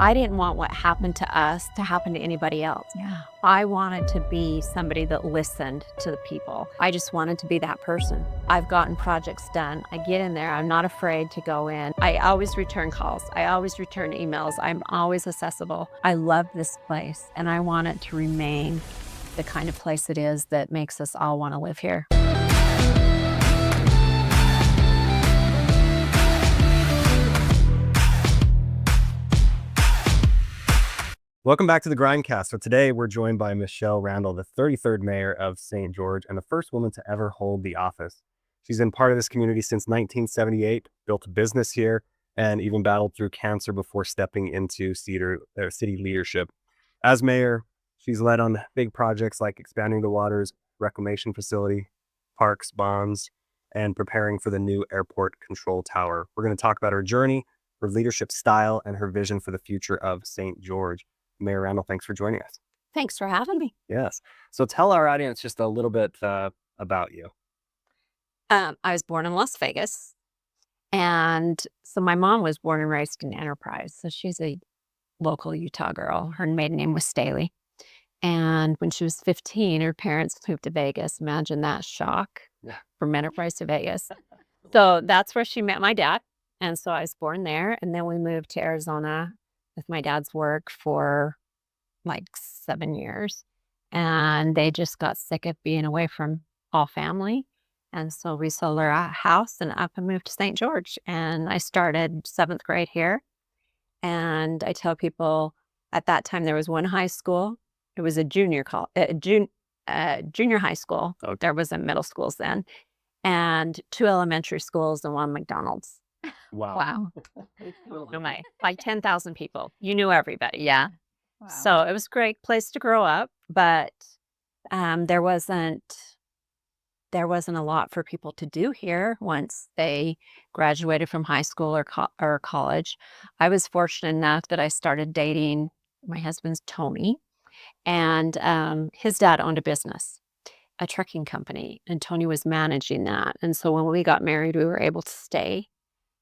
I didn't want what happened to us to happen to anybody else. Yeah. I wanted to be somebody that listened to the people. I just wanted to be that person. I've gotten projects done. I get in there. I'm not afraid to go in. I always return calls. I always return emails. I'm always accessible. I love this place, and I want it to remain the kind of place it is that makes us all want to live here. Welcome back to the Grindcast. So today we're joined by Michele Randall, the 33rd mayor of St. George and the first woman to ever hold the office. She's been part of this community since 1978, built a business here, and even battled through cancer before stepping into city leadership. As mayor, she's led on big projects like expanding the water's reclamation facility, parks, bonds, and preparing for the new airport control tower. We're going to talk about her journey, her leadership style, and her vision for the future of St. George. Mayor Randall, thanks for joining us. Thanks for having me. Yes. So tell our audience just a little bit about you. I was born in Las Vegas. And so my mom was born and raised in Enterprise. So she's a local Utah girl. Her maiden name was Staley. And when she was 15, her parents moved to Vegas. Imagine that shock from Enterprise to Vegas. So that's where she met my dad. And so I was born there. And then we moved to Arizona with my dad's work for like 7 years. And they just got sick of being away from all family. And so we sold our house and up and moved to St. George. And I started 7th grade here. And I tell people at that time there was one high school. It was a junior high school. Okay. There wasn't middle schools then. And 2 elementary schools and 1 McDonald's. Wow. Like 10,000 people. You knew everybody. Yeah. Wow. So it was a great place to grow up, but there wasn't a lot for people to do here once they graduated from high school or college. I was fortunate enough that I started dating my husband's Tony, and his dad owned a business, a trucking company, and Tony was managing that. And so when we got married, we were able to stay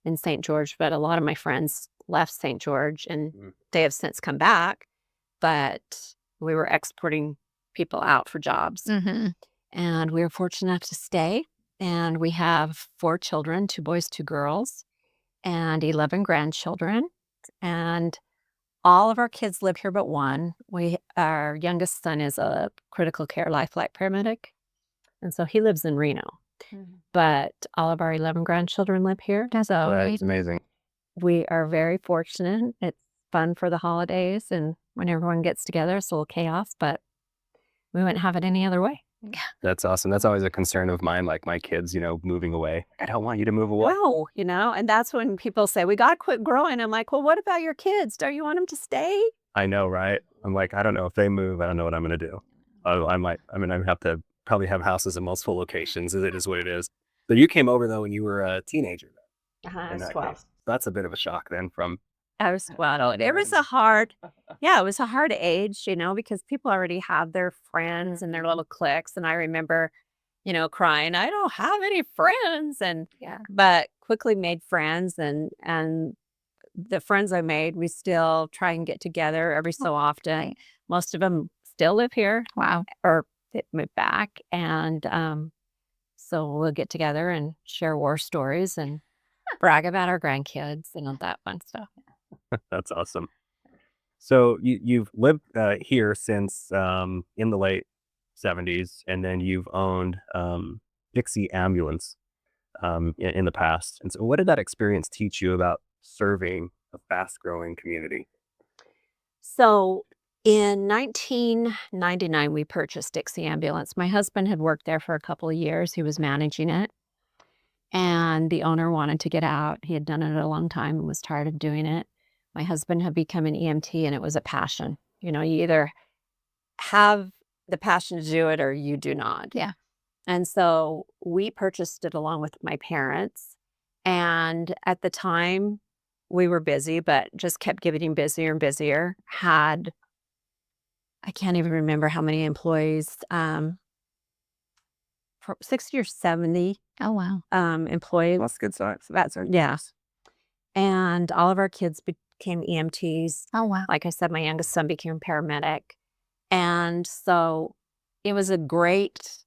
in St. George, but a lot of my friends left St. George and they have since come back, but we were exporting people out for jobs. Mm-hmm. And we were fortunate enough to stay. And we have 4 children, 2 boys, 2 girls, and 11 grandchildren. And all of our kids live here but one. Our youngest son is a critical care life flight paramedic. And so he lives in Reno. Mm-hmm. But all of our 11 grandchildren live here. So That's amazing. we are very fortunate. It's fun for the holidays and when everyone gets together, it's a little chaos, but we wouldn't have it any other way. That's awesome. That's always a concern of mine, like my kids, moving away. I don't want you to move away. No, and that's when people say, we got to quit growing. I'm like, well, what about your kids? Don't you want them to stay? I know, right? I'm like, I don't know if they move. I don't know what I'm going to do. I have to probably have houses in multiple locations. It is what it is. So you came over, though, when you were a teenager. I was 12. That's a bit of a shock then from... I was 12. It was a hard age, because people already have their friends and their little cliques. And I remember, crying, I don't have any friends. But quickly made friends and the friends I made, we still try and get together every so often. Right. Most of them still live here. Wow. Or they moved back. And so we'll get together and share war stories and brag about our grandkids and all that fun stuff. That's awesome. So you've lived here since in the late 70s, and then you've owned Dixie Ambulance in the past. And so what did that experience teach you about serving a fast-growing community? So in 1999, we purchased Dixie Ambulance. My husband had worked there for a couple of years. He was managing it. And the owner wanted to get out. He had done it a long time and was tired of doing it. My husband had become an EMT, and it was a passion. You either have the passion to do it or you do not. Yeah. And so we purchased it along with my parents. And at the time, we were busy, but just kept getting busier and busier. I can't even remember how many employees, 60 or 70. Oh, wow. Employees. That's a good size. Yeah. And all of our kids became EMTs. Oh, wow. Like I said, my youngest son became a paramedic. And so it was a great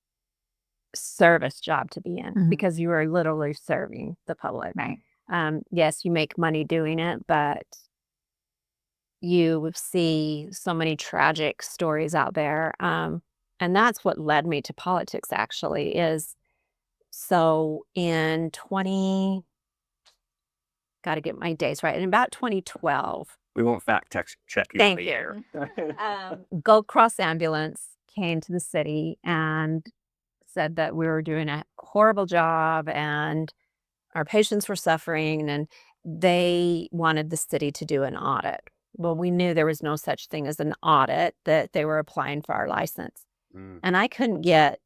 service job to be in because you were literally serving the public. Right. Yes, you make money doing it, but you see so many tragic stories out there. And that's what led me to politics, actually, is so in got to get my days right, in about 2012. We won't fact check you. Thank you. Gold Cross Ambulance came to the city and said that we were doing a horrible job and our patients were suffering, and they wanted the city to do an audit. Well, we knew there was no such thing as an audit, that they were applying for our license. And I couldn't get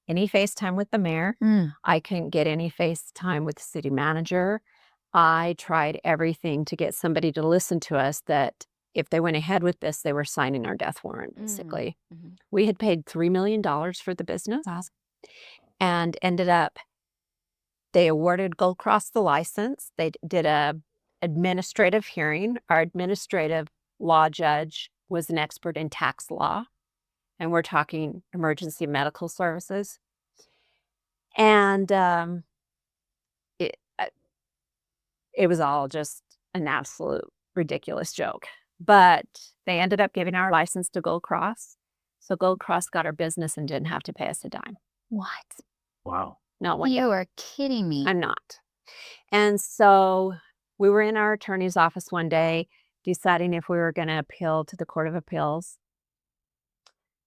any FaceTime with the mayor. I couldn't get any FaceTime with the city manager. I tried everything to get somebody to listen to us, that if they went ahead with this, they were signing our death warrant, basically. We had paid $3 million for the business and ended up, they awarded Gold Cross the license. They did a administrative hearing. Our administrative law judge was an expert in tax law, and we're talking emergency medical services. And it was all just an absolute ridiculous joke. But they ended up giving our license to Gold Cross. So Gold Cross got our business and didn't have to pay us a dime. What? Wow. Not one. You are kidding me. I'm not. And so we were in our attorney's office one day deciding if we were going to appeal to the Court of Appeals,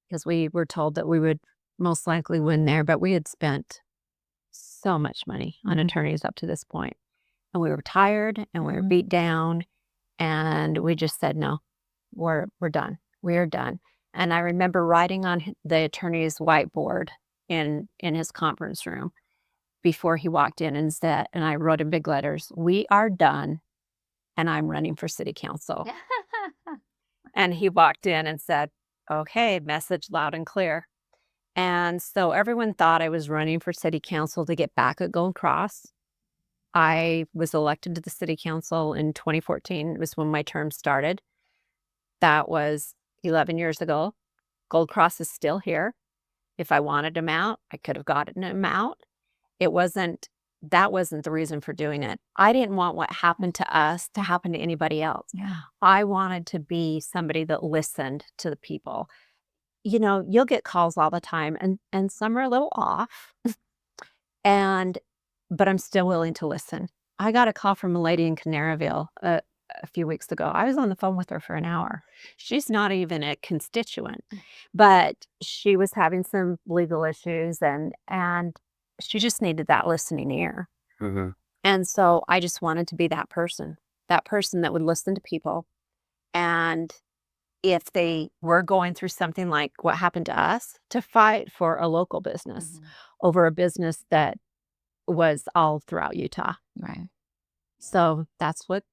because we were told that we would most likely win there, but we had spent so much money on attorneys up to this point. And we were tired and we were beat down, and we just said, no, we're done. We're done. And I remember writing on the attorney's whiteboard in his conference room before he walked in and said, and I wrote in big letters, "We are done, and I'm running for city council." And he walked in and said, "Okay, message loud and clear." And so everyone thought I was running for city council to get back at Gold Cross. I was elected to the city council in 2014. It was when my term started. That was 11 years ago. Gold Cross is still here. If I wanted him out, I could have gotten him out. That wasn't the reason for doing it. I didn't want what happened to us to happen to anybody else. Yeah. I wanted to be somebody that listened to the people. You know, you'll get calls all the time, and some are a little off, but I'm still willing to listen. I got a call from a lady in Canaryville a few weeks ago. I was on the phone with her for an hour. She's not even a constituent, but she was having some legal issues, and she just needed that listening ear. And so I just wanted to be that person that would listen to people. And if they were going through something like what happened to us, to fight for a local business over a business that was all throughout Utah. Right. So that's what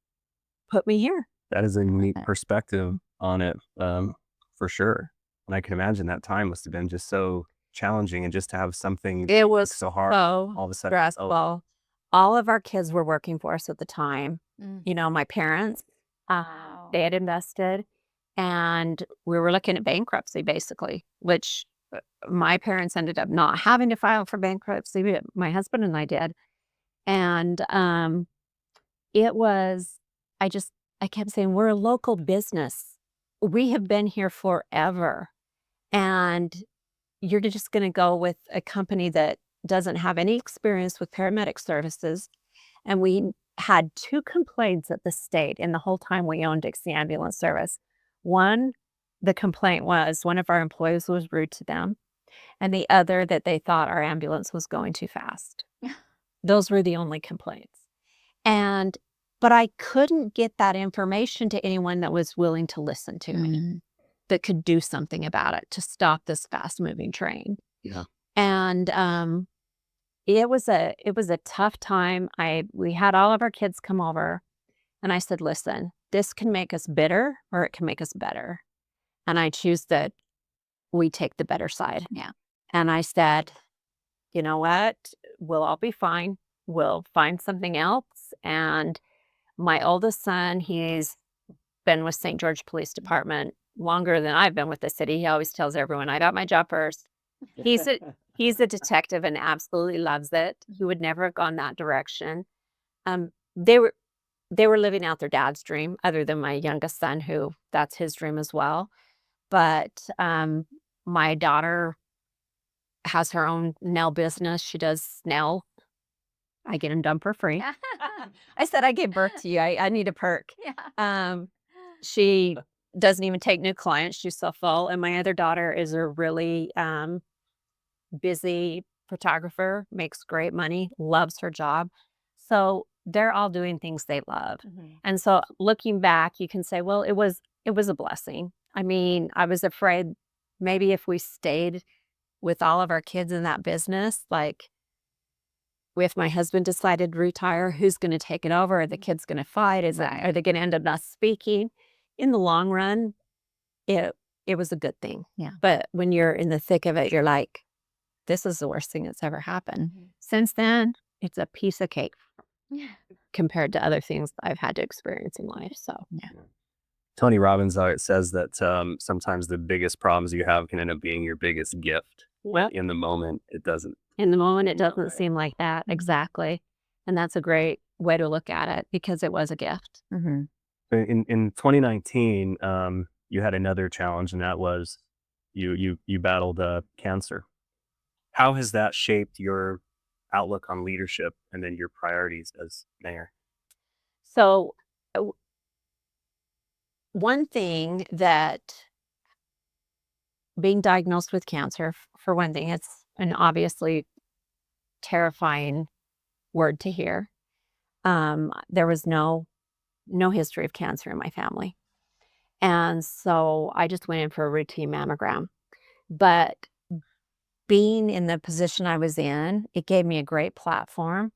put me here. That is a neat perspective on it, for sure. And I can imagine that time must have been just so challenging, and just to have something It was so hard so all of a sudden. stressful. All of our kids were working for us at the time. You know, my parents, they had invested, and we were looking at bankruptcy, basically, which my parents ended up not having to file for bankruptcy. My husband and I did. And it was, I kept saying, we're a local business. We have been here forever. And you're just going to go with a company that doesn't have any experience with paramedic services. And we had 2 complaints at the state in the whole time we owned Dixie Ambulance Service. One, the complaint was one of our employees was rude to them, and the other that they thought our ambulance was going too fast. Those were the only complaints. But I couldn't get that information to anyone that was willing to listen to me, that could do something about it to stop this fast-moving train. Yeah. And it was a tough time. We had all of our kids come over, and I said, "Listen, this can make us bitter or it can make us better. And I choose that we take the better side." Yeah. And I said, "You know what? We'll all be fine. We'll find something else." And my oldest son, he's been with St. George Police Department longer than I've been with the city. He always tells everyone, I got my job first. He's a detective and absolutely loves it. He would never have gone that direction. They were living out their dad's dream, other than my youngest son, who that's his dream as well. But my daughter has her own nail business. She does nail. I get them done for free. I said, I gave birth to you. I need a perk. Yeah. She doesn't even take new clients. She's so full. And my other daughter is a really busy photographer, makes great money, loves her job. So they're all doing things they love. And so looking back, you can say, well, it was a blessing. I mean, I was afraid maybe if we stayed with all of our kids in that business, like if my husband decided to retire, who's going to take it over? Are the kids going to fight? Are they going to end up not speaking? In the long run, it was a good thing. Yeah. But when you're in the thick of it, you're like, this is the worst thing that's ever happened. Since then, it's a piece of cake compared to other things I've had to experience in life. So Tony Robbins says that sometimes the biggest problems you have can end up being your biggest gift. well, In the moment, it doesn't. in the moment, it doesn't seem like that. Exactly. And that's a great way to look at it, because it was a gift. In 2019, you had another challenge, and that was you battled cancer. How has that shaped your outlook on leadership and then your priorities as mayor? So one thing that being diagnosed with cancer, for one thing, it's an obviously terrifying word to hear. There was no history of cancer in my family. And so I just went in for a routine mammogram. But being in the position I was in, it gave me a great platform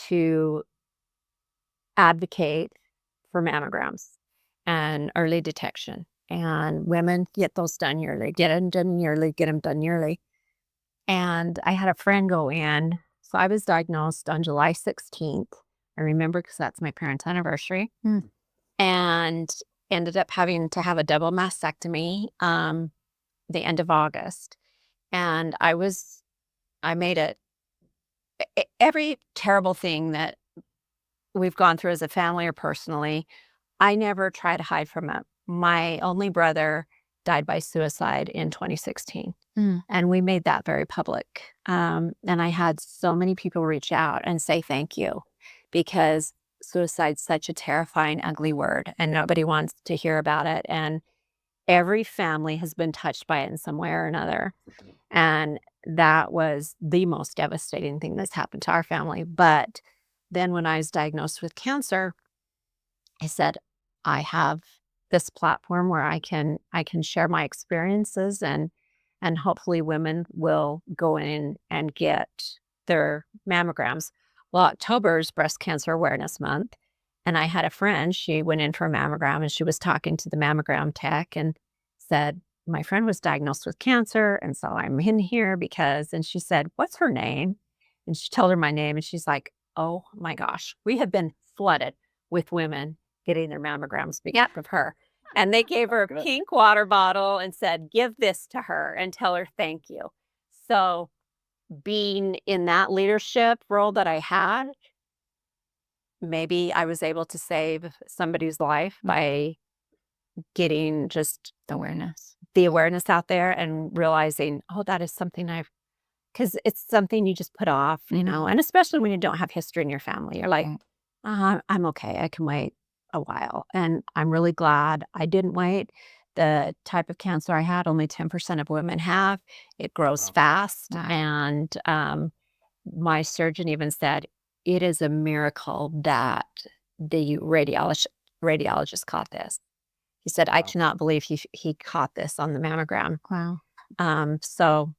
to advocate for mammograms and early detection. And women get those done yearly, get them done yearly. And I had a friend go in. So I was diagnosed on July 16th. I remember because that's my parents' anniversary. And ended up having to have a double mastectomy the end of August. And I made it. Every terrible thing that we've gone through as a family or personally, I never try to hide from it. My only brother died by suicide in 2016. And we made that very public. And I had so many people reach out and say thank you, because suicide's such a terrifying, ugly word, and nobody wants to hear about it. And every family has been touched by it in some way or another. And that was the most devastating thing that's happened to our family. But then when I was diagnosed with cancer, I said, I have this platform where I can share my experiences, and hopefully women will go in and get their mammograms. Well, October is Breast Cancer Awareness Month. And I had a friend, she went in for a mammogram, and she was talking to the mammogram tech and said, my friend was diagnosed with cancer, and so I'm in here because, and she said, what's her name? And she told her my name, and she's like, oh my gosh, we have been flooded with women getting their mammograms because of her. And they gave her a pink water bottle and said, give this to her and tell her thank you. So being in that leadership role that I had, maybe I was able to save somebody's life by getting just the awareness out there and realizing, oh, that is something because it's something you just put off, and especially when you don't have history in your family, you're like, I'm okay, I can wait a while. And I'm really glad I didn't wait. The type of cancer I had, only 10% of women have. It grows fast. And my surgeon even said, it is a miracle that the radiologist caught this. He said, I cannot believe he caught this on the mammogram. Wow. So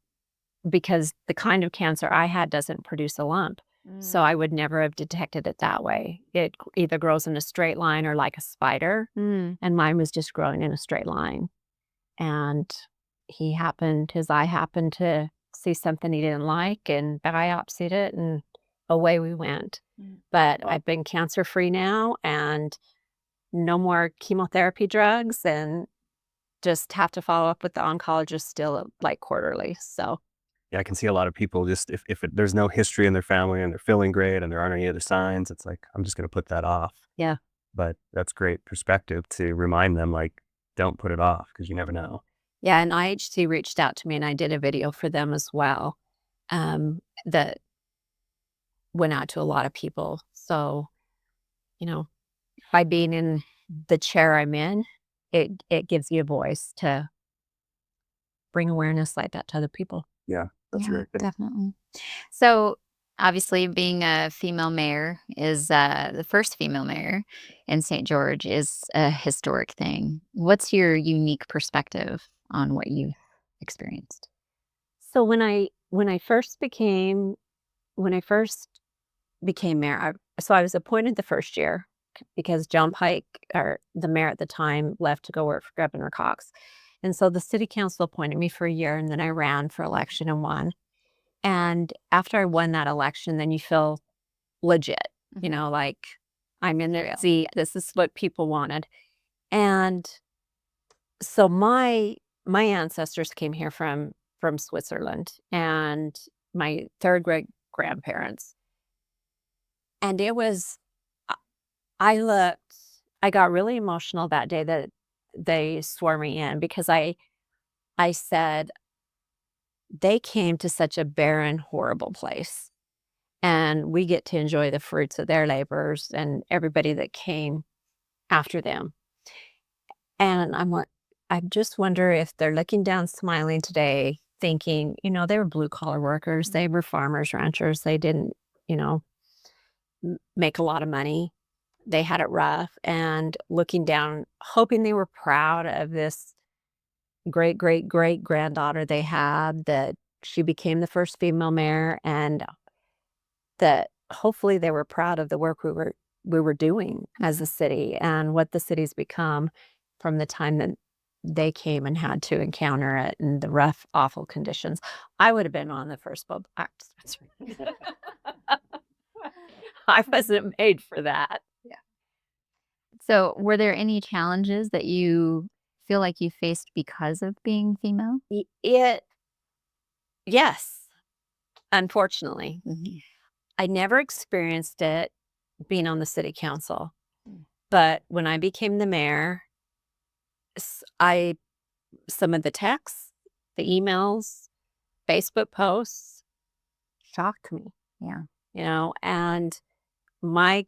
because the kind of cancer I had doesn't produce a lump. So I would never have detected it that way. It either grows in a straight line or like a spider. And mine was just growing in a straight line. And his eye happened to see something he didn't like and biopsied it, and away we went. But I've been cancer-free now, and no more chemotherapy drugs and just have to follow up with the oncologist still like quarterly. So Yeah, I can see a lot of people just there's no history in their family and they're feeling great and there aren't any other signs, it's like, I'm just going to put that off. yeah. But that's great perspective to remind them, like, don't put it off because you never know. Yeah, and IHC reached out to me and I did a video for them as well, that went out to a lot of people. So, you know, by being in the chair I'm in, it gives you a voice to bring awareness like that to other people. Yeah, that's Yeah, great. definitely. So obviously being a female mayor is the first female mayor in St. George is a historic thing. What's your unique perspective on what you experienced? So when I first became mayor, I was appointed the first year because John Pike, or the mayor at the time, left to go work for Governor Cox. And so the city council appointed me for a year and then I ran for election and won. And after I won that election, then you feel legit, like I'm in there. See, this is what people wanted. And so my ancestors came here from Switzerland and my third great grandparents. And it was I I got really emotional that day that they swore me in because I said they came to such a barren, horrible place. And we get to enjoy the fruits of their labors and everybody that came after them. And I just wonder if they're looking down, smiling today, thinking, they were blue collar workers, they were farmers, ranchers, they didn't, you know, make a lot of money. They had it rough and looking down, hoping they were proud of this great, great, great granddaughter they had, that she became the first female mayor, and that hopefully they were proud of the work we were doing as a city and what the city's become from the time that they came and had to encounter it in the rough, awful conditions. I would have been on the first boat. I wasn't made for that. So were there any challenges that you feel like you faced because of being female? Yes, unfortunately. Mhm. I never experienced it being on the city council, Mm. but when I became the mayor, I some of the texts, the emails, Facebook posts shocked me, Yeah. and my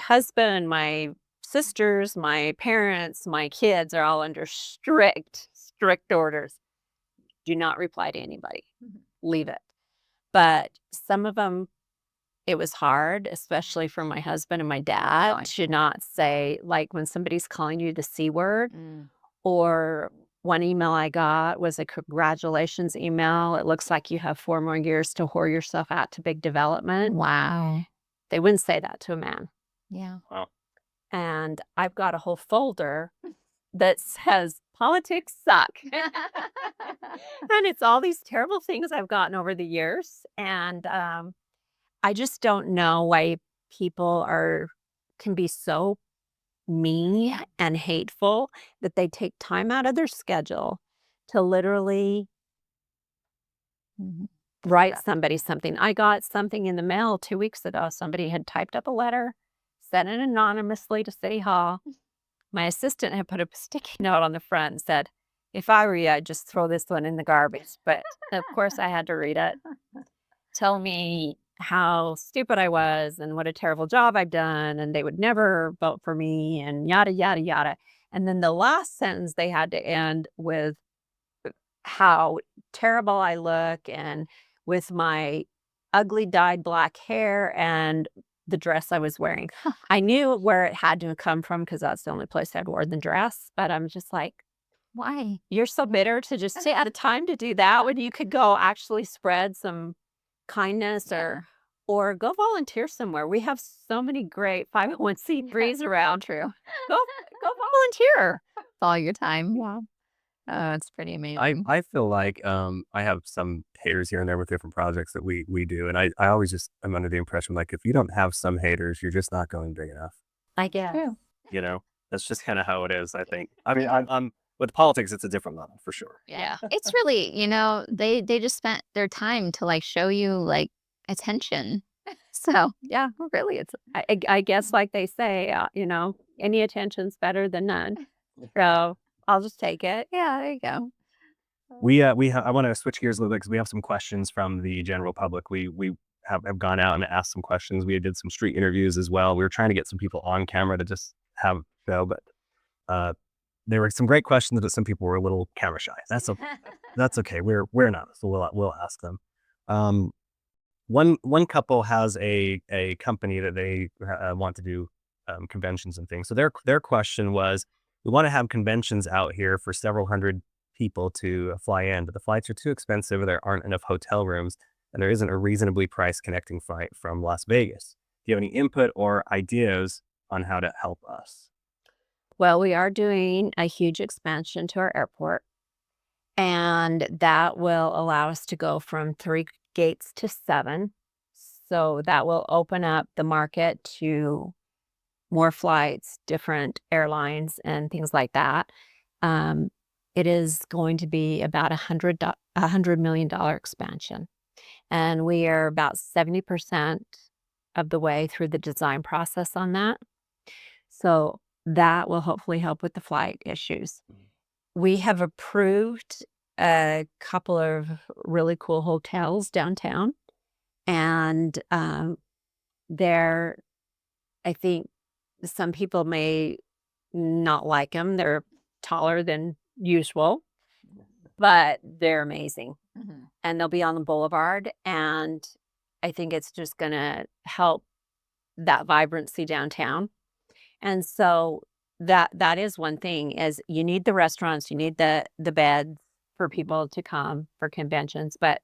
husband, my sisters, my parents, my kids are all under strict orders. Do not reply to anybody. Leave it. But some of them, it was hard, especially for my husband and my dad, to not say, like when somebody's calling you the C word. Or one email I got was a congratulations email. It looks like you have 4 more years to whore yourself out to big development. Wow. They wouldn't say that to a man. Yeah. Wow. And I've got a whole folder that says politics suck. And it's all these terrible things I've gotten over the years. And I just don't know why people can be so mean and hateful that they take time out of their schedule to literally Mhm. write somebody something. I got something in the mail 2 weeks ago. Somebody had typed up a letter, sent it anonymously to City Hall. My assistant had put a sticky note on the front and said, "If I were you, I'd just throw this one in the garbage." But of course, I had to read it. Tell me how stupid I was and what a terrible job I've done, and they would never vote for me, and yada, yada, yada. And then the last sentence they had to end with how terrible I look and with my ugly dyed black hair and the dress I was wearing. I knew where it had to come from because that's the only place I'd worn the dress. But I'm just like, Why? you're so bitter to just take the time to do that when you could go actually spread some kindness or go volunteer somewhere. We have so many great 501c3s around. True. Go volunteer. It's all your time. Yeah. Oh, it's pretty amazing. I feel like I have some haters here and there with different projects that we do, and I always just am under the impression, like, if you don't have some haters, you're just not going big enough. I guess. True. You know, That's just kind of how it is, I think. I mean, I'm with politics, it's a different level for sure. Yeah. It's really, they just spent their time to like show you like attention. So, Yeah, really, I guess like they say, any attention's better than none. So I'll just take it. yeah, there you go. I want to switch gears a little bit because we have some questions from the general public. We have gone out and asked some questions. We did some street interviews as well. We were trying to get some people on camera to just have show, but uh, there were some great questions, but some people were a little camera shy. That's okay. We're not, so we'll ask them. One couple has a company that they want to do conventions and things. So their question was, we want to have conventions out here for several hundred people to fly in, but the flights are too expensive, or there aren't enough hotel rooms, and there isn't a reasonably priced connecting flight from Las Vegas. Do you have any input or ideas on how to help us? Well, we are doing a huge expansion to our airport, and that will allow us to go from 3 gates to 7. So that will open up the market to more flights, different airlines, and things like that. Um, it is going to be about $100 million expansion, and we are about 70% of the way through the design process on that. So that will hopefully help with the flight issues. We have approved a couple of really cool hotels downtown, and they're, I think some people may not like them. They're taller than usual, but they're amazing. Mhm. And they'll be on the boulevard, and I think it's just gonna help that vibrancy downtown. And so that is one thing, is you need the restaurants, you need the beds for people to come for conventions, but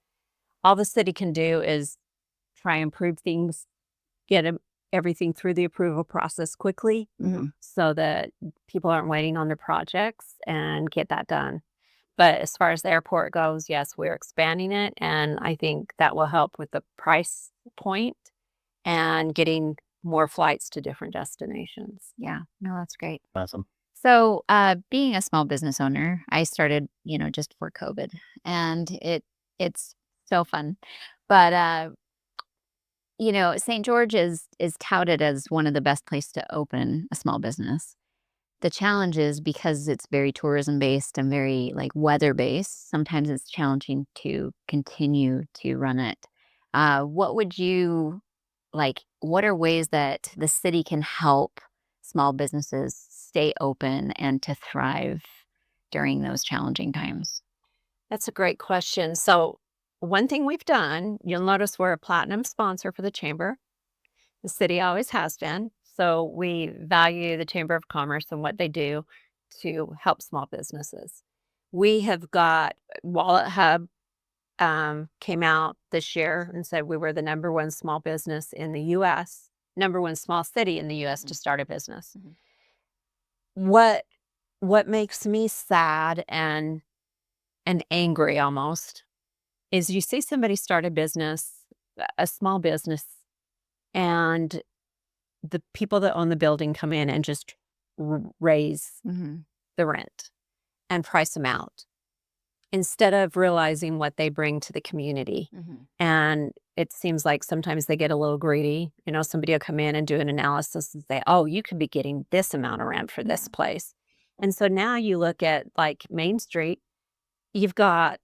all the city can do is try and improve things, get everything through the approval process quickly Mhm. so that people aren't waiting on their projects, and get that done. But as far as the airport goes, yes, we're expanding it, and I think that will help with the price point and getting more flights to different destinations. Yeah. No, that's great. Awesome. So, being a small business owner, I started, just before COVID, and it's so fun. But St. George is touted as one of the best place to open a small business. The challenge is because it's very tourism based and very like weather based, sometimes it's challenging to continue to run it. What would you like? What are ways that the city can help small businesses stay open and to thrive during those challenging times? That's a great question. So, one thing we've done, you'll notice we're a platinum sponsor for the chamber. The city always has been. So, we value the Chamber of Commerce and what they do to help small businesses. We have got Wallet Hub came out this year and said we were the number one small business in the US, number one small city in the US to start a business. Mhm. What what makes me sad and angry almost is you see somebody start a business, a small business, and the people that own the building come in and just raise Mhm. the rent and price them out instead of realizing what they bring to the community. Mhm. And it seems like sometimes they get a little greedy. Somebody will come in and do an analysis and say, oh, you could be getting this amount of rent for this place. And so now you look at like Main Street, you've got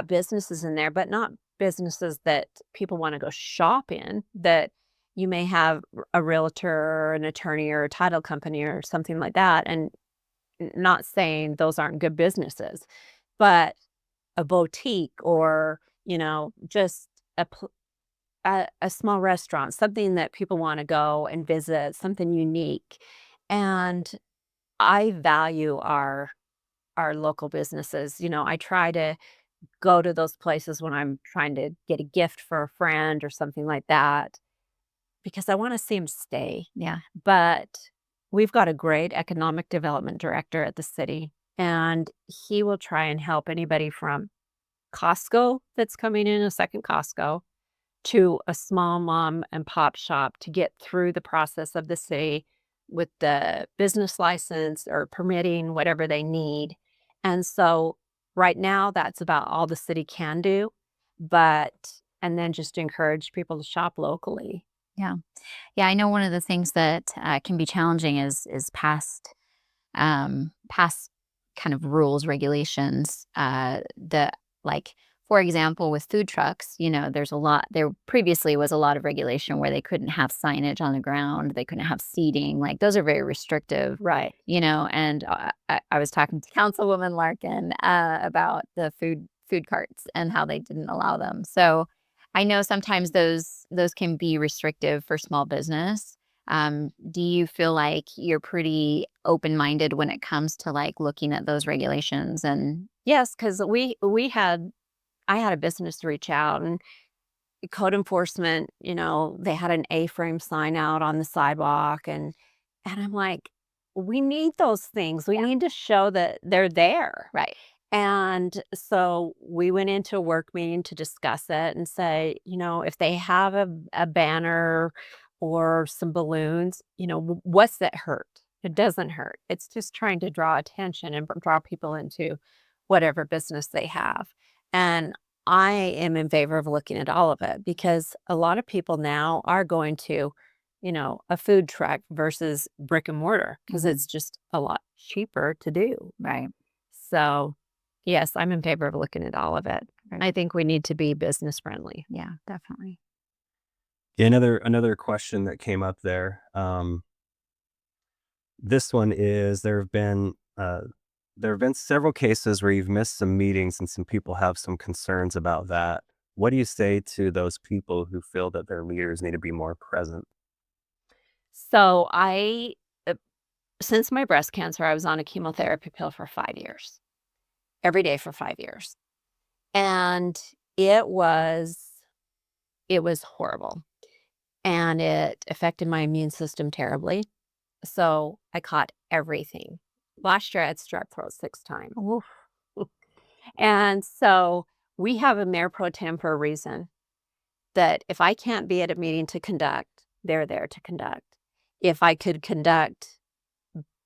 businesses in there, but not businesses that people want to go shop in, that you may have a realtor or an attorney or a title company or something like that. And not saying those aren't good businesses, but a boutique or, just a small restaurant, something that people want to go and visit, something unique. And I value our local businesses. I try to go to those places when I'm trying to get a gift for a friend or something like that because I want to see them stay. Yeah. But we've got a great economic development director at the city, and he will try and help anybody from Costco that's coming in, a second Costco, to a small mom and pop shop to get through the process of the city with the business license or permitting, whatever they need. And so right now, that's about all the city can do. And then just encourage people to shop locally. Yeah. Yeah, I know one of the things that, can be challenging is past kind of rules, regulations, like, for example, with food trucks, there previously was a lot of regulation where they couldn't have signage on the ground, they couldn't have seating, like, those are very restrictive, Right. and, I was talking to Councilwoman Larkin, about the food carts and how they didn't allow them. So, I know sometimes those can be restrictive for small business. Do you feel like you're pretty open-minded when it comes to, like, looking at those regulations and Yes, because I had a business reach out and code enforcement, they had an A-frame sign out on the sidewalk and I'm like, we need those things. We need to show that they're there. right. And so we went into a work meeting to discuss it and say, if they have a banner or some balloons, what's that hurt? It doesn't hurt. It's just trying to draw attention and draw people into whatever business they have. And I am in favor of looking at all of it because a lot of people now are going to, a food truck versus brick and mortar because Mhm. it's just a lot cheaper to do. Right. So, yes, I'm in favor of looking at all of it. Right. I think we need to be business friendly. Yeah, definitely. Yeah, another question that came up there. This one is there have been several cases where you've missed some meetings and some people have some concerns about that. What do you say to those people who feel that their leaders need to be more present? So, since my breast cancer, I was on a chemotherapy pill for 5 years, every day for 5 years. And it was, it was horrible. And it affected my immune system terribly. So I caught everything. Last year I had strep throat 6 times. Oof. And so we have a mayor pro tem for a reason that if I can't be at a meeting to conduct, they're there to conduct. If I could conduct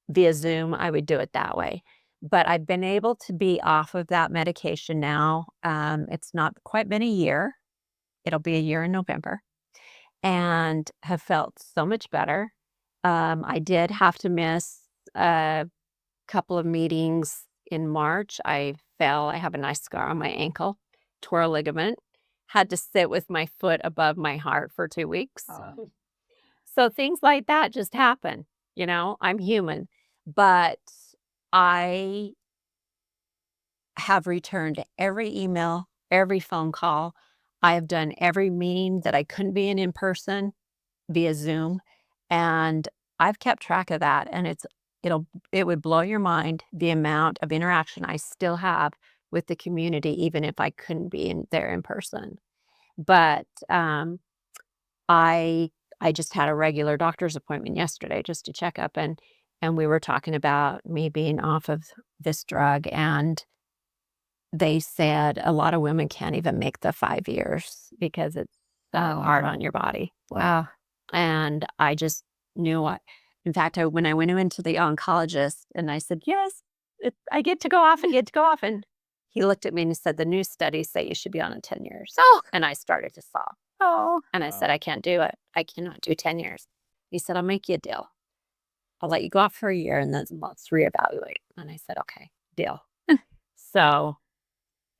via Zoom, I would do it that way. But I've been able to be off of that medication now. It's not quite been a year. It'll be a year in November and have felt so much better. I did have to miss a couple of meetings in March. I fell. I have a nice scar on my ankle, tore a ligament, had to sit with my foot above my heart for 2 weeks. Oh. So things like that just happen. I'm human, but I have returned every email, every phone call. I have done every meeting that I couldn't be in person via Zoom, and I've kept track of that, and it would blow your mind the amount of interaction I still have with the community, even if I couldn't be there in person. But, I I just had a regular doctor's appointment yesterday just to check up, and we were talking about me being off of this drug, and they said a lot of women can't even make the 5 years because it's so Oh, hard wow. on your body. Wow. And I just knew in fact, when I went into the oncologist and I said, "Yes, I get to go off and get to go off." And he looked at me and he said, "The new studies say you should be on it 10 years." Oh. And I started to sob. Oh. And I said, "I can't do it. I cannot do 10 years." He said, "I'll make you a deal. I'll let you go off for a year and then let's reevaluate." And I said, "Okay, deal." So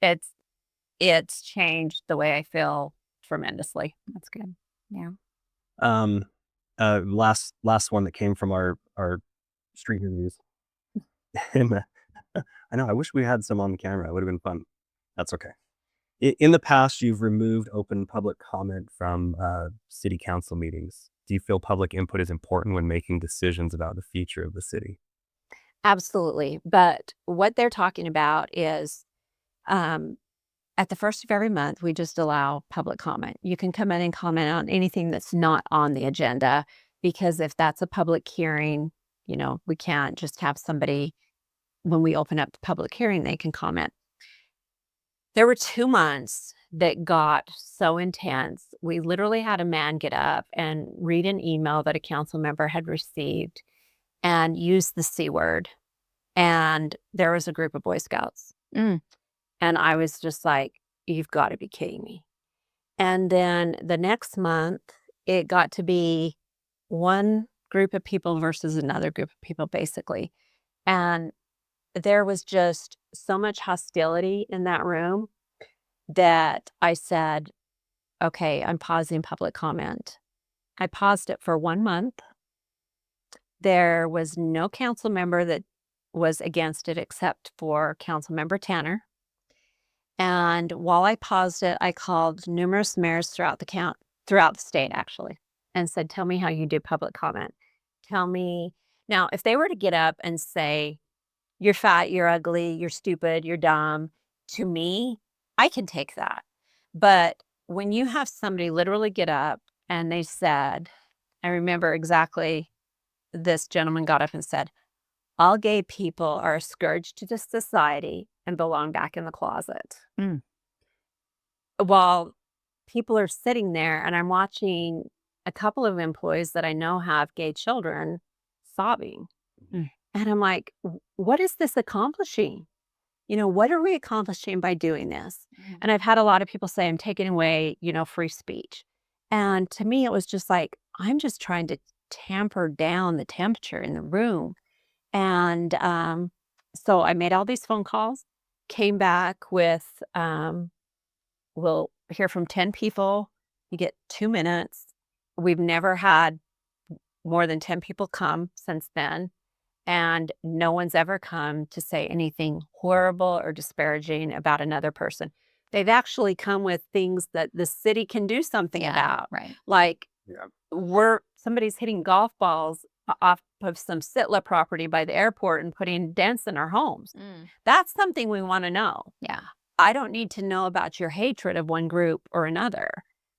it's it's changed the way I feel tremendously. That's good. Yeah. Um, last one that came from our street reviews. And, I know, I wish we had some on the camera. It would have been fun. That's okay. In the past, you've removed open public comment from city council meetings. Do you feel public input is important when making decisions about the future of the city? Absolutely. But what they're talking about is um, at the first of every month, we just allow public comment. You can come in and comment on anything that's not on the agenda because if that's a public hearing, we can't just have somebody, when we open up the public hearing, they can comment. There were 2 months that got so intense we literally had a man get up and read an email that a council member had received and use the C word. And there was a group of Boy Scouts. Mm. And I was just like, you've got to be kidding me. And then the next month, it got to be one group of people versus another group of people, basically. And there was just so much hostility in that room that I said, okay, I'm pausing public comment. I paused it for 1 month. There was no council member that was against it except for Councilmember Tanner. And while I paused it, I called numerous mayors throughout the state, actually, and said, tell me how you do public comment. Tell me. Now, if they were to get up and say, you're fat, you're ugly, you're stupid, you're dumb, to me, I can take that. But when you have somebody literally get up and they said, I remember exactly, this gentleman got up and said, all gay people are a scourge to the society and belong back in the closet. Mm. While people are sitting there and I'm watching a couple of employees that I know have gay children sobbing. Mm. And I'm like, what is this accomplishing? What are we accomplishing by doing this? And I've had a lot of people say I'm taking away, free speech. And to me, it was just like, I'm just trying to tamper down the temperature in the room. And so I made all these phone calls, came back with, we'll hear from 10 people. You get 2 minutes. We've never had more than 10 people come since then. And no one's ever come to say anything horrible or disparaging about another person. They've actually come with things that the city can do something about. Right. Like, Yeah. somebody's hitting golf balls off of some Sitla property by the airport and putting dents in our homes. That's something we want to know. Yeah. I don't need to know about your hatred of one group or another.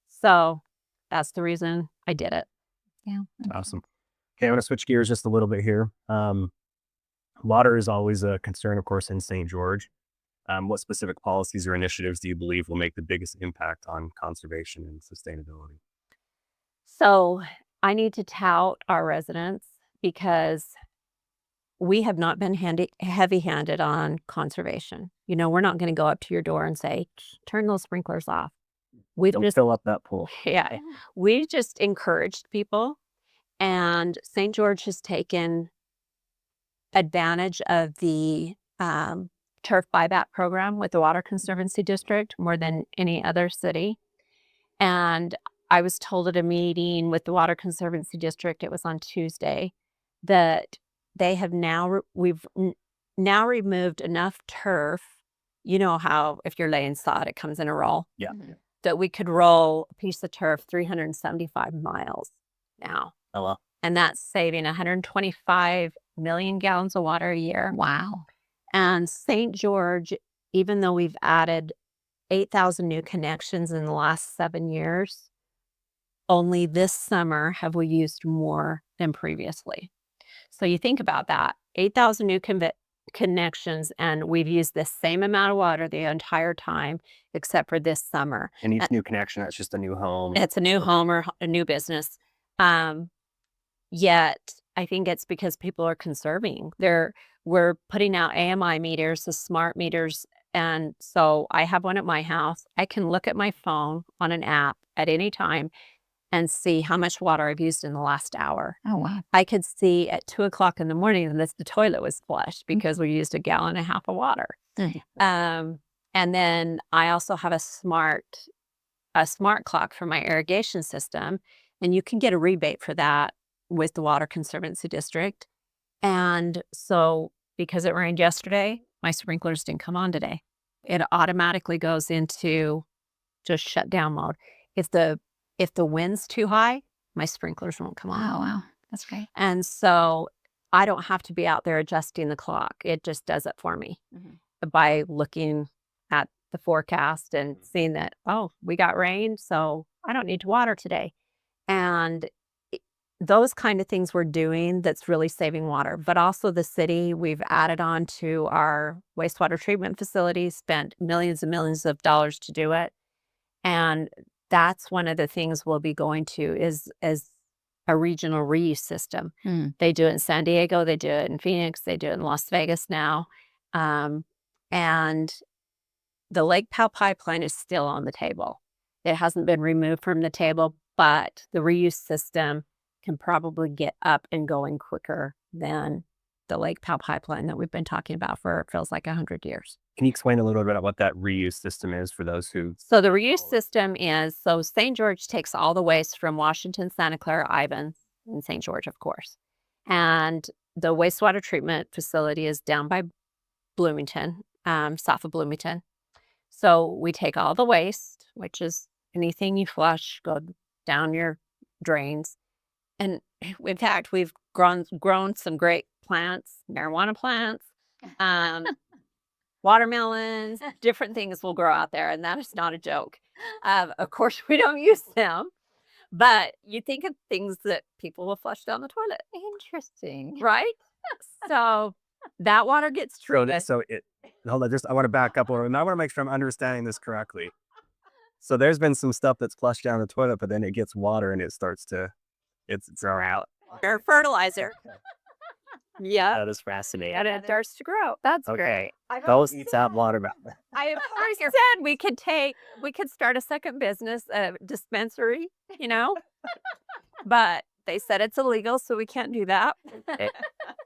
So that's the reason I did it. Yeah. Awesome. Okay, I want to switch gears just a little bit here. Water is always a concern, of course, in St. George. What specific policies or initiatives do you believe will make the biggest impact on conservation and sustainability? So I need to tout our residents because we have not been heavy-handed on conservation. We're not going to go up to your door and say, turn those sprinklers off. We've Don't just, fill up that pool. yeah, we just encouraged people. And St. George has taken advantage of the turf buyback program with the Water Conservancy District more than any other city. And I was told at a meeting with the Water Conservancy District, it was on Tuesday, that they have we've now removed enough turf. You know how if you're laying sod, it comes in a roll? Yeah. That we could roll a piece of turf 375 miles now. Oh, well. And that's saving 125 million gallons of water a year. Wow. And St. George, even though we've added 8,000 new connections in the last 7 years, only this summer have we used more than previously. So you think about that, 8,000 new connections, and we've used the same amount of water the entire time, except for this summer. And each new connection, that's just a new home. It's a new home or a new business. Yet I think it's because people are conserving. We're putting out AMI meters, the smart meters. And so I have one at my house. I can look at my phone on an app at any time and see how much water I've used in the last hour. Oh, wow. I could see at 2:00 in the morning that the toilet was flushed because we used 1.5 gallons of water. And then I also have a smart clock for my irrigation system, and you can get a rebate for that with the Water Conservancy District. And so because it rained yesterday, my sprinklers didn't come on today. It automatically goes into just shutdown mode. If the wind's too high, my sprinklers won't come on. Oh, wow. That's great. And so I don't have to be out there adjusting the clock. It just does it for me by looking at the forecast and seeing that, oh, we got rain, so I don't need to water today. And those kind of things we're doing that's really saving water. But also the city, we've added on to our wastewater treatment facilities, spent millions and millions of dollars to do it. And that's one of the things we'll be going to is a regional reuse system. They do it in San Diego, they do it in Phoenix, they do it in Las Vegas now. And the Lake Powell pipeline is still on the table. It hasn't been removed from the table, but the reuse system can probably get up and going quicker than the Lake Powell pipeline that we've been talking about for, it feels like 100 years. Can you explain a little bit about what that reuse system is for those who? So the reuse system is, so St. George takes all the waste from Washington, Santa Clara, Ivan, and St. George, of course. And the wastewater treatment facility is down by Bloomington, south of Bloomington. So we take all the waste, which is anything you flush, go down your drains. And in fact, we've grown some great plants, marijuana plants, watermelons, different things will grow out there. And that is not a joke. Of course, we don't use them, but you think of things that people will flush down the toilet. Interesting. Right? So that water gets treated. Hold on, I want to back up a little. And I want to make sure I'm understanding this correctly. So there's been some stuff that's flushed down the toilet, but then it gets water and it starts to, it's thrown out. Or fertilizer. Yeah. That is fascinating. And it starts to grow. That's great. Those eats out watermelon. I said we could start a second business, a dispensary, but they said it's illegal, so we can't do that.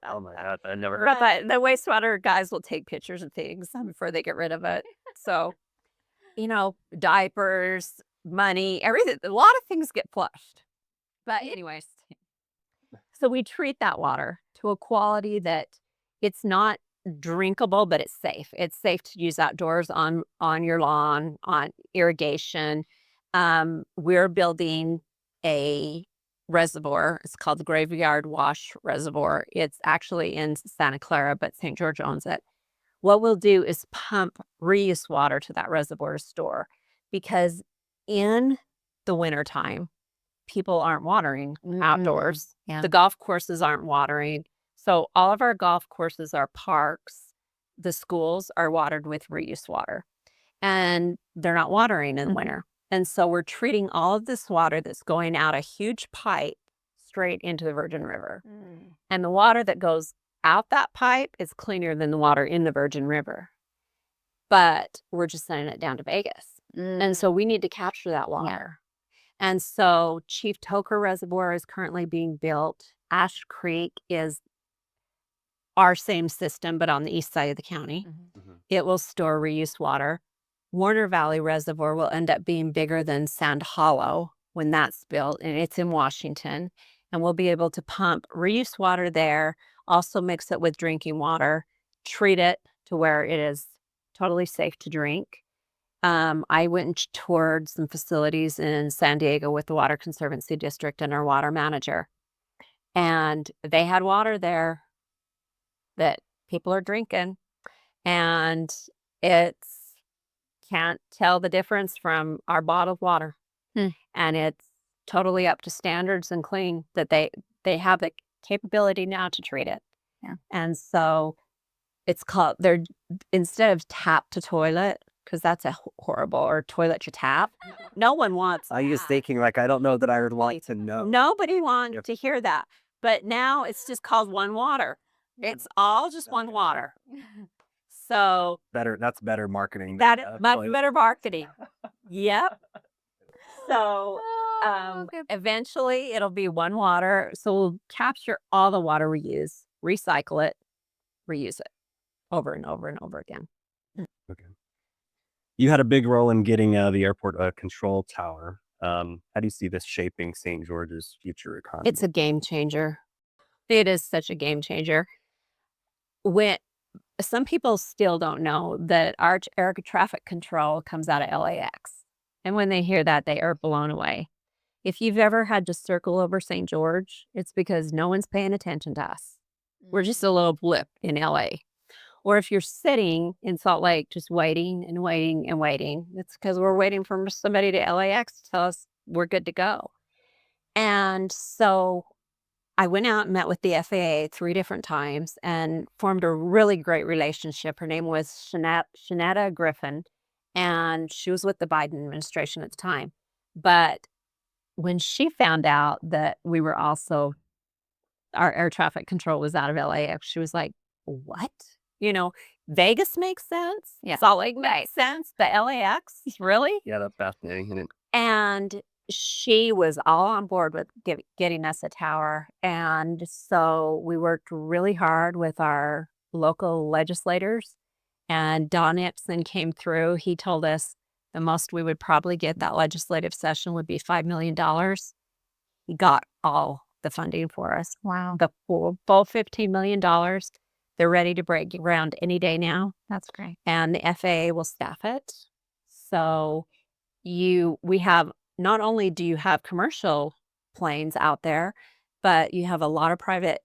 Oh my God, I never. But the wastewater guys will take pictures of things before they get rid of it. So, diapers, money, everything, a lot of things get flushed. But anyways, so we treat that water to a quality that it's not drinkable, but it's safe. It's safe to use outdoors on your lawn, on irrigation. We're building a reservoir. It's called the Graveyard Wash Reservoir. It's actually in Santa Clara, but St. George owns it. What we'll do is pump reuse water to that reservoir to store, because in the wintertime, people aren't watering outdoors. Yeah. The golf courses aren't watering. So all of our golf courses, our parks, the schools are watered with reuse water, and they're not watering in the winter. And so we're treating all of this water that's going out a huge pipe straight into the Virgin River. And the water that goes out that pipe is cleaner than the water in the Virgin River. But we're just sending it down to Vegas. And so we need to capture that water. And so Chief Toker Reservoir is currently being built. Ash Creek is our same system, but on the east side of the county. It will store reuse water. Warner Valley Reservoir will end up being bigger than Sand Hollow when that's built, and it's in Washington. And we'll be able to pump reuse water there, also mix it with drinking water, treat it to where it is totally safe to drink. I went and toured some facilities in San Diego with the Water Conservancy District and our water manager. And they had water there that people are drinking, and it's can't tell the difference from our bottled water. And it's totally up to standards and clean, that they have the capability now to treat it. And so it's called, instead of tap to toilet, because that's a horrible, or toilet to tap. No one wants I was that. thinking, I don't know that I would like to know. Nobody wants to hear that. But now it's just called One Water. It's all just one water. So That's better marketing. that much better marketing. Yep. So eventually it'll be one water. So we'll capture all the water we use, recycle it, reuse it over and over and over again. Okay. You had a big role in getting the airport a control tower. How do you see this shaping St. George's future economy? It's a game changer. It is such a game changer. When some people still don't know that our air traffic control comes out of LAX. And when they hear that, they are blown away. If you've ever had to circle over St. George, it's because no one's paying attention to us. We're just a little blip in LA. Or if you're sitting in Salt Lake just waiting and waiting and waiting, it's because we're waiting for somebody to LAX to tell us we're good to go. And so I went out and met with the FAA 3 different times and formed a really great relationship. Her name was Shanetta Griffin, and she was with the Biden administration at the time. But when she found out that we were also our air traffic control was out of LAX, she was like, "What?" You know, Vegas makes sense. Yeah. Salt Lake makes sense. But LAX, really? Yeah, that's fascinating. And And she was all on board with getting us a tower. And so we worked really hard with our local legislators. And Don Ipson came through. He told us the most we would probably get that legislative session would be $5 million. He got all the funding for us. Wow. The full $15 million. They're ready to break ground any day now. That's great. And the FAA will staff it. So we have, not only do you have commercial planes out there, but you have a lot of private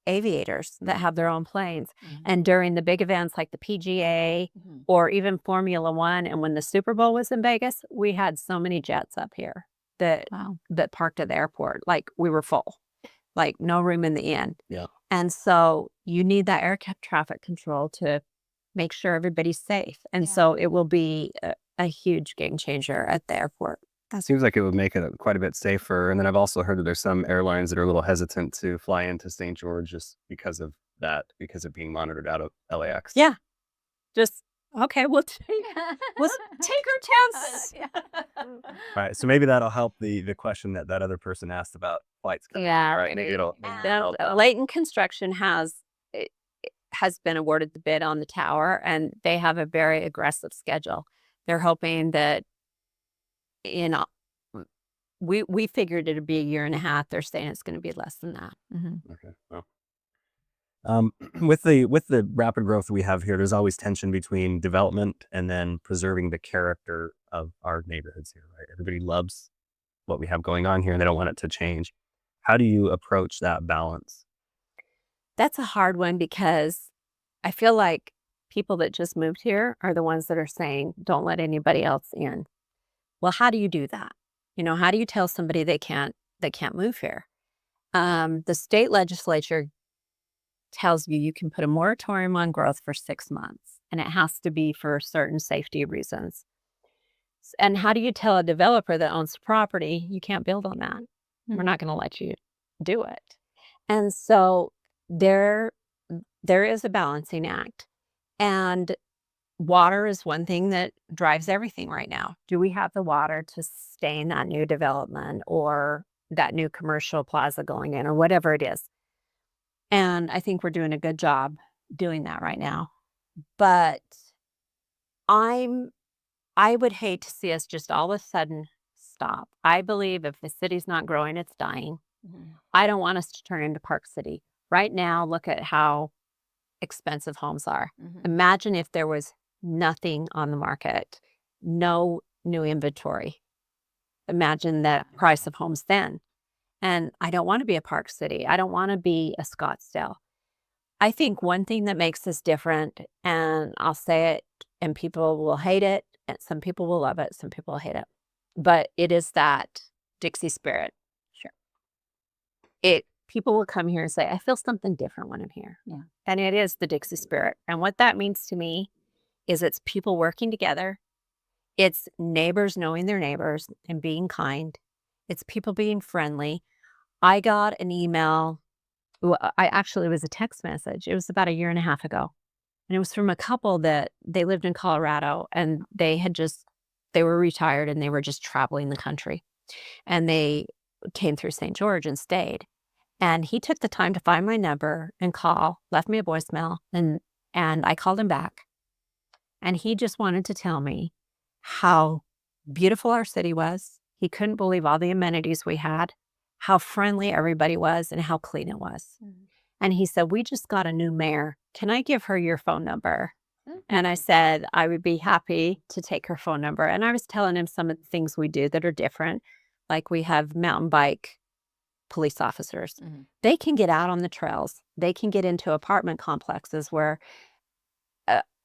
aviators that have their own planes. And during the big events like the PGA or even Formula One, and when the Super Bowl was in Vegas, we had so many jets up here that Wow. that parked at the airport. Like, we were full, like no room in the inn. Yeah. And so you need that air traffic control to make sure everybody's safe. And Yeah. so it will be a huge game changer at the airport. That seems like it would make it quite a bit safer. And then I've also heard that there's some airlines that are a little hesitant to fly into St. George just because of that, because of being monitored out of LAX. Yeah. Just, okay, we'll take our chances. All right. So maybe that'll help the question that other person asked about flights. Yeah. All right. Maybe it'll help. Leighton Construction has been awarded the bid on the tower, and they have a very aggressive schedule. They're hoping that we figured it'd be a year and a half. They're saying it's going to be less than that. Okay. Well, with the rapid growth we have here, there's always tension between development and then preserving the character of our neighborhoods here, right? Everybody loves what we have going on here and they don't want it to change. How do you approach that balance? That's a hard one, because I feel like people that just moved here are the ones that are saying, don't let anybody else in. Well, how do you do that? How do you tell somebody they can't move here? The state legislature tells you can put a moratorium on growth for 6 months, and it has to be for certain safety reasons. And how do you tell a developer that owns the property, you can't build on that? We're not going to let you do it. And so there is a balancing act. And water is one thing that drives everything right now. Do we have the water to sustain that new development or that new commercial plaza going in or whatever it is? And I think we're doing a good job doing that right now. But I would hate to see us just all of a sudden stop. I believe if the city's not growing, it's dying. I don't want us to turn into Park City. Right now, look at how expensive homes are. Imagine if there was nothing on the market, no new inventory. Imagine the price of homes then. And I don't want to be a Park City. I don't want to be a Scottsdale. I think one thing that makes us different, and I'll say it, and people will hate it, and some people will love it, some people will hate it, but it is that Dixie spirit. Sure. People will come here and say, I feel something different when I'm here. Yeah. And it is the Dixie spirit. And what that means to me is it's people working together. It's neighbors knowing their neighbors and being kind. It's people being friendly. I got an email. It was a text message. It was about a year and a half ago. And it was from a couple that they lived in Colorado, and they were retired and they were just traveling the country. And they came through St. George and stayed. And he took the time to find my number and call, left me a voicemail, and I called him back. And he just wanted to tell me how beautiful our city was. He couldn't believe all the amenities we had, how friendly everybody was, and how clean it was. And he said, we just got a new mayor. Can I give her your phone number? And I said, I would be happy to take her phone number. And I was telling him some of the things we do that are different. Like, we have mountain bike police officers. They can get out on the trails. They can get into apartment complexes where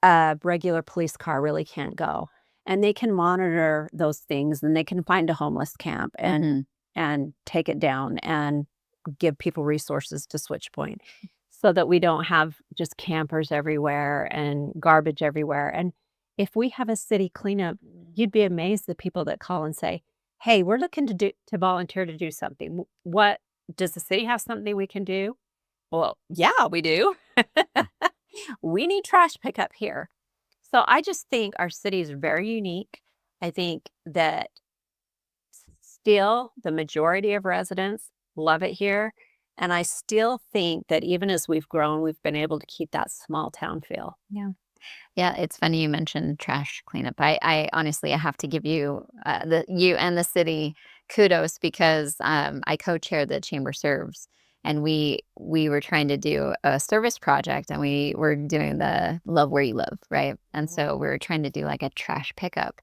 a regular police car really can't go. And they can monitor those things, and they can find a homeless camp and take it down and give people resources to switch point, so that we don't have just campers everywhere and garbage everywhere. And if we have a city cleanup, you'd be amazed the people that call and say, hey, we're looking to volunteer to do something. What does the city have something we can do? Well, yeah, we do. We need trash pickup here. So I just think our city is very unique. I think that still the majority of residents love it here. And I still think that even as we've grown, we've been able to keep that small town feel. Yeah. Yeah, it's funny you mentioned trash cleanup. I honestly I have to give you you and the city kudos because I co-chair the chamber serves, and we were trying to do a service project, and we were doing the love where you live, right? And so we were trying to do like a trash pickup.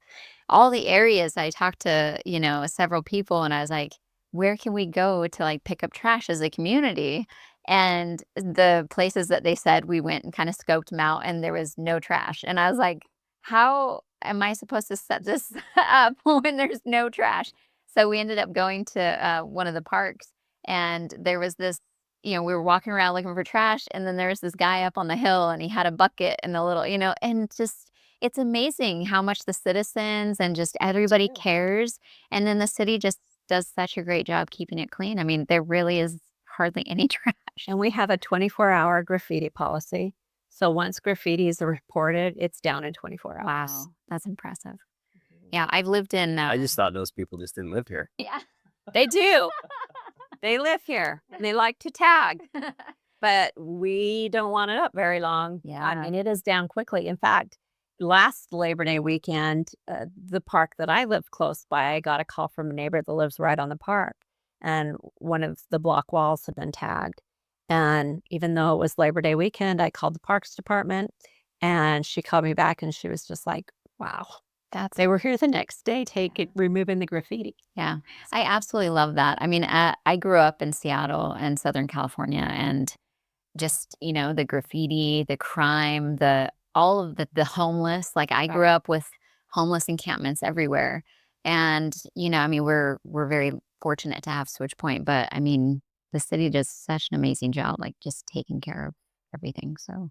All the areas I talked to, several people, and I was like, where can we go to like pick up trash as a community? And the places that they said we went and kind of scoped them out, and there was no trash. And I was like, how am I supposed to set this up when there's no trash? So we ended up going to one of the parks, and there was this, we were walking around looking for trash, and then there was this guy up on the hill, and he had a bucket and a little, and just, it's amazing how much the citizens and just everybody cares. And then the city just does such a great job keeping it clean. I mean, there really is hardly any trash. And we have a 24-hour graffiti policy. So once graffiti is reported, it's down in 24 hours. Wow, that's impressive. Yeah, I've lived in. I just thought those people just didn't live here. Yeah, They do. They live here. And they like to tag. But we don't want it up very long. Yeah. I mean, it is down quickly. In fact, last Labor Day weekend, the park that I live close by, I got a call from a neighbor that lives right on the park. And one of the block walls had been tagged. And even though it was Labor Day weekend, I called the parks department, and she called me back, and she was just like, wow. They were here the next day removing the graffiti. Yeah, I absolutely love that. I mean, I grew up in Seattle and Southern California, and just, the graffiti, the crime, all of the homeless. Like I grew up with homeless encampments everywhere. And, I mean, we're very fortunate to have Switch Point, but I mean, the city does such an amazing job, like just taking care of everything. So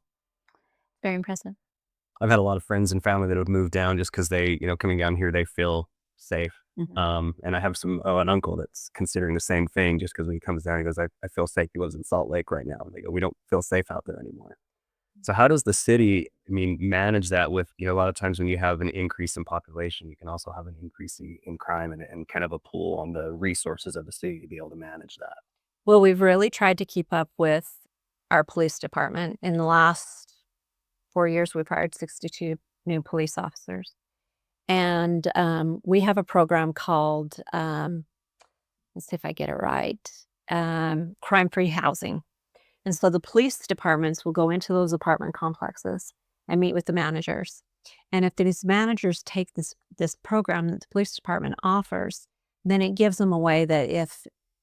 very impressive. I've had a lot of friends and family that have moved down just because they, coming down here, they feel safe. Mhm. And I have an uncle that's considering the same thing just because when he comes down, he goes, I feel safe. He lives in Salt Lake right now. And they go, we don't feel safe out there anymore. So how does the city, manage that with, a lot of times when you have an increase in population, you can also have an increase in crime and kind of a pull on the resources of the city to be able to manage that. Well, we've really tried to keep up with our police department. In the last 4 years, we've hired 62 new police officers. And we have a program called, let's see if I get it right, crime-free housing. And so the police departments will go into those apartment complexes and meet with the managers. And if these managers take this program that the police department offers, then it gives them a way that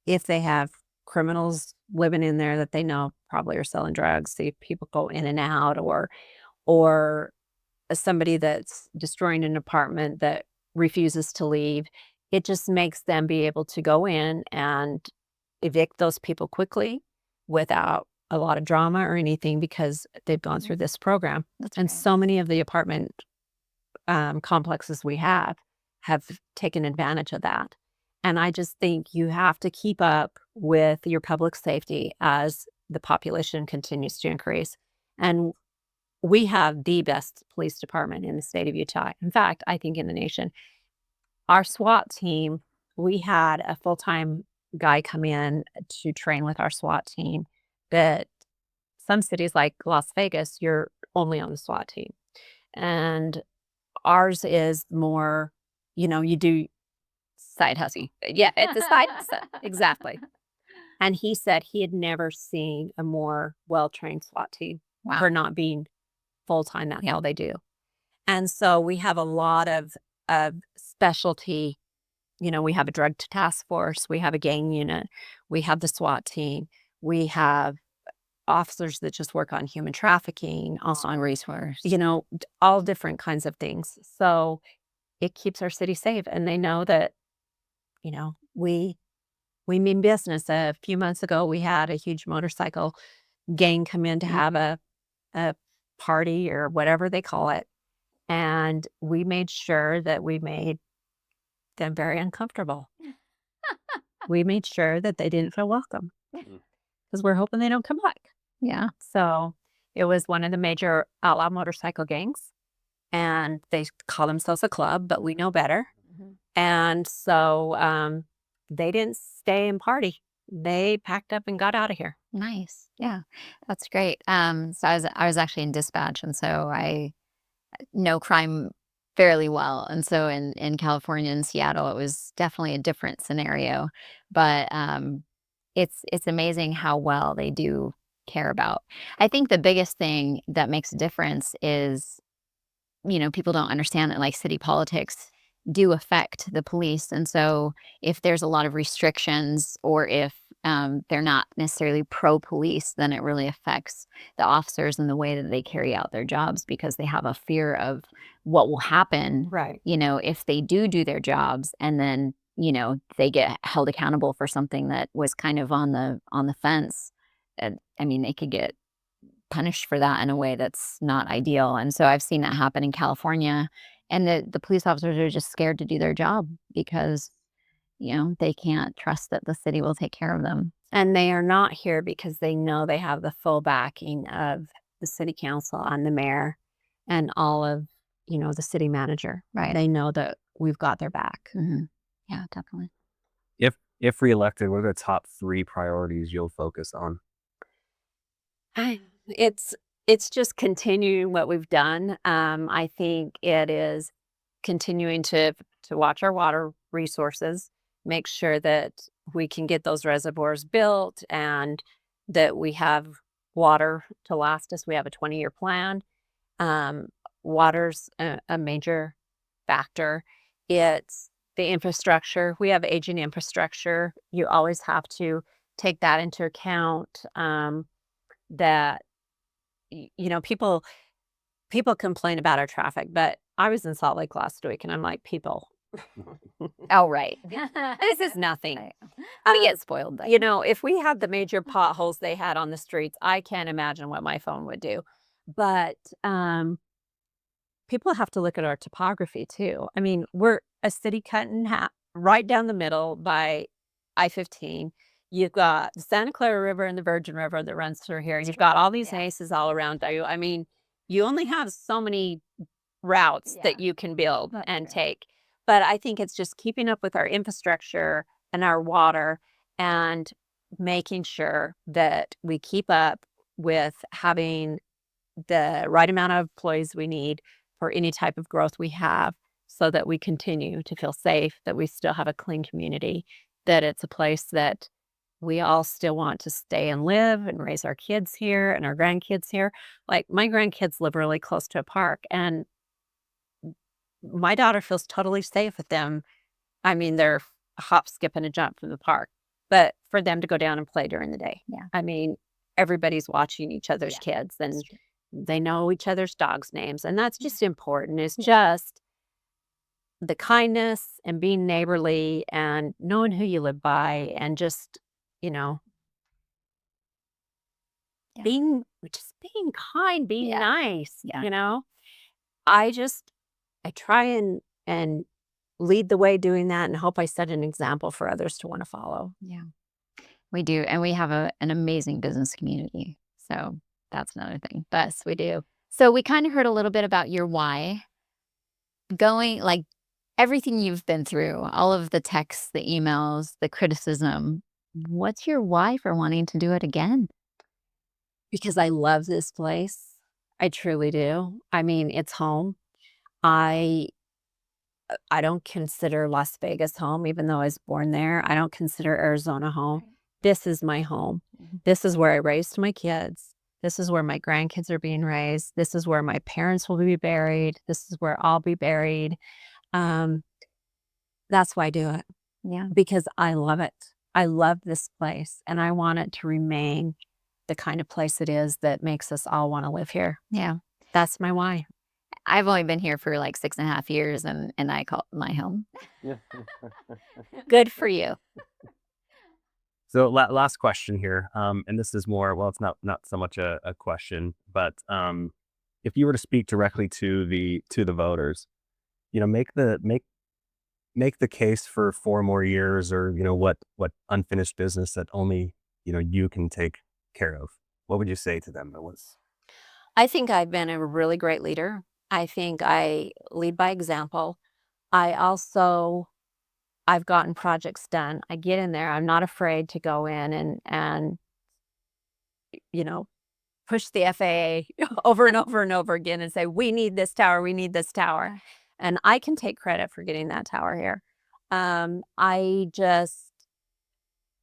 if they have criminals living in there that they know probably are selling drugs, see people go in and out, or somebody that's destroying an apartment that refuses to leave, it just makes them be able to go in and evict those people quickly without a lot of drama or anything because they've gone through this program. That's And great. so many of the apartment complexes we have taken advantage of that. And I just think you have to keep up with your public safety as the population continues to increase. And we have the best police department in the state of Utah. In fact, I think in the nation. Our SWAT team, we had a full-time guy come in to train with our SWAT team that some cities like Las Vegas, you're only on the SWAT team. And ours is more, you do side hustle. Yeah, it's a side hustle. Exactly. And he said he had never seen a more well-trained SWAT team Wow. for not being full-time. That's how they do. And so we have a lot of specialty. We have a drug task force, we have a gang unit, we have the SWAT team, we have officers that just work on human trafficking, also On resource. all different kinds of things. So it keeps our city safe, and they know that, we mean business. A few months ago, we had a huge motorcycle gang come in to have a party or whatever they call it. And we made sure that we made them very uncomfortable. We made sure that they didn't feel welcome because we're hoping they don't come back. Yeah. So it was one of the major outlaw motorcycle gangs, and they call themselves a club, but we know better. And so they didn't stay and party. They packed up and got out of here. Nice. Yeah. That's great. So I was actually in dispatch, and so I know crime fairly well. And so in California and Seattle, it was definitely a different scenario. But it's amazing how well they do care about. I think the biggest thing that makes a difference is, people don't understand that like city politics do affect the police. And so if there's a lot of restrictions, or if they're not necessarily pro police, then it really affects the officers and the way that they carry out their jobs, because they have a fear of what will happen, Right. if they do their jobs, and then, they get held accountable for something that was kind of on the fence. And I mean, they could get punished for that in a way that's not ideal. And so I've seen that happen in California, and the police officers are just scared to do their job because, they can't trust that the city will take care of them. And they are not here because they know they have the full backing of the city council and the mayor and all of, the city manager. Right. They know that we've got their back. Yeah, definitely. If reelected, what are the top 3 priorities you'll focus on? It's just continuing what we've done. I think it is continuing to watch our water resources, make sure that we can get those reservoirs built and that we have water to last us. We have a 20-year plan. Water's a major factor. It's the infrastructure. We have aging infrastructure. You always have to take that into account. That people complain about our traffic, but I was in Salt Lake last week and I'm like, people, Oh, right. this is nothing. We get spoiled. If we had the major potholes they had on the streets, I can't imagine what my phone would do. But people have to look at our topography too. I mean, we're a city cut in half, right down the middle by I-15. You've got the Santa Clara River and the Virgin River that runs through here. You've got all these ACEs all around you. I mean, you only have so many routes that you can build and take. But I think it's just keeping up with our infrastructure and our water and making sure that we keep up with having the right amount of employees we need for any type of growth we have, so that we continue to feel safe, that we still have a clean community, that it's a place that we all still want to stay and live and raise our kids here and our grandkids here. Like, my grandkids live really close to a park, and my daughter feels totally safe with them. I mean, they're a hop, skip, and a jump from the park, but for them to go down and play during the day. Yeah. I mean, everybody's watching each other's kids, and they know each other's dogs' names, and that's just important. It's just the kindness and being neighborly and knowing who you live by, and just, being kind, being nice, I try and lead the way doing that, and hope I set an example for others to want to follow. Yeah, we do. And we have an amazing business community. So that's another thing. But Yes, we do. so we kind of heard a little bit about your why. Going, like, everything you've been through, all of the texts, the emails, the criticism. What's your why for wanting to do it again? Because I love this place. I truly do. I mean, it's home. I don't consider Las Vegas home, even though I was born there. I don't consider Arizona home. This is my home. This is where I raised my kids. This is where my grandkids are being raised. This is where my parents will be buried. This is where I'll be buried. That's why I do it, Yeah. because I love it. I love this place, and I want it to remain the kind of place it is that makes us all want to live here. Yeah. That's my why. I've only been here for like 6.5 years, and I call it my home. Good for you. So last question here, and this is more, well, it's not so much a question, but if you were to speak directly to the voters, make make the case for 4 more years, or, what unfinished business that only, you can take care of, what would you say to them? That was I think I've been a really great leader. I think I lead by example. I also I've gotten projects done. I get in there. I'm not afraid to go in and you know, push the FAA over and over and over again and say, "We need this tower. We need this tower." And I can take credit for getting that tower here. I just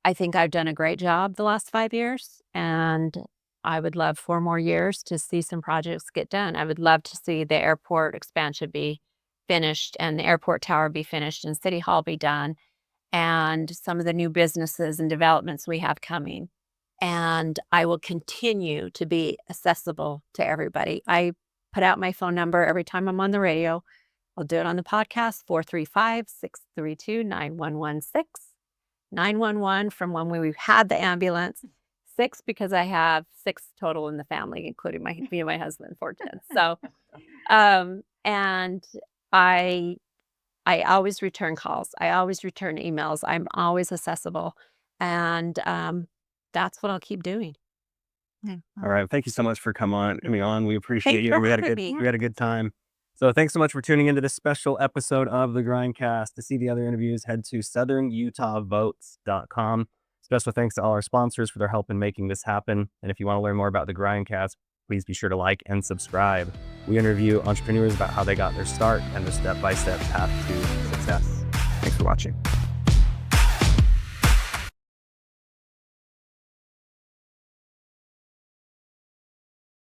I think I've done a great job the last 5 years, and I would love 4 more years to see some projects get done. I would love to see the airport expansion be finished and the airport tower be finished and City Hall be done and some of the new businesses and developments we have coming. And I will continue to be accessible to everybody. I put out my phone number every time I'm on the radio. I'll do it on the podcast, 435-632-9116. 911 from when we had the ambulance, 6 because I have 6 total in the family, including me and my husband, 4 kids. So, and I always return calls. I always return emails. I'm always accessible, and that's what I'll keep doing. Yeah. all right. Thank you so much for coming on. We appreciate Thanks you. for We had a having good me. we had a good time. So thanks so much for tuning into this special episode of the Grindcast. To see the other interviews, head to southernutahvotes.com. Special thanks to all our sponsors for their help in making this happen. And if you want to learn more about the Grindcast, please be sure to like and subscribe. We interview entrepreneurs about how they got their start and their step-by-step path to success. Thanks for watching.